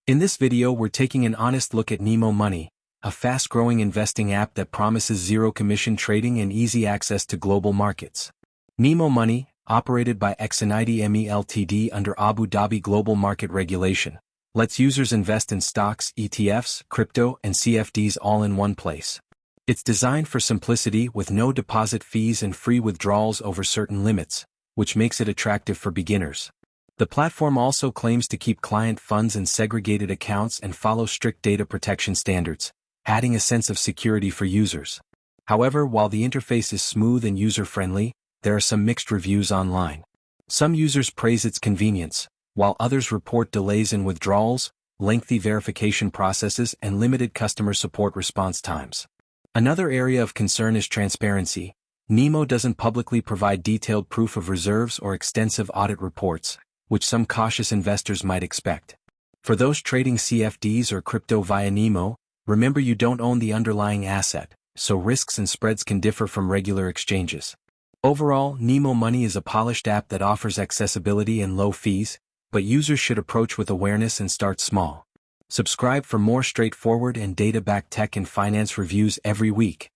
In this video we're taking an honest look at Nemo Money, a fast-growing investing app that promises zero commission trading and easy access to global markets. Nemo Money, operated by Xfinity ME Ltd under Abu Dhabi Global Market Regulation, lets users invest in stocks, ETFs, crypto, and CFDs all in one place. It's designed for simplicity with no deposit fees and free withdrawals over certain limits, which makes it attractive for beginners. The platform also claims to keep client funds in segregated accounts and follow strict data protection standards, adding a sense of security for users. However, while the interface is smooth and user-friendly, there are some mixed reviews online. Some users praise its convenience, while others report delays in withdrawals, lengthy verification processes, and limited customer support response times. Another area of concern is transparency. Nemo doesn't publicly provide detailed proof of reserves or extensive audit reports, which some cautious investors might expect. For those trading CFDs or crypto via Nemo, remember you don't own the underlying asset, so risks and spreads can differ from regular exchanges. Overall, Nemo Money is a polished app that offers accessibility and low fees, but users should approach with awareness and start small. Subscribe for more straightforward and data-backed tech and finance reviews every week.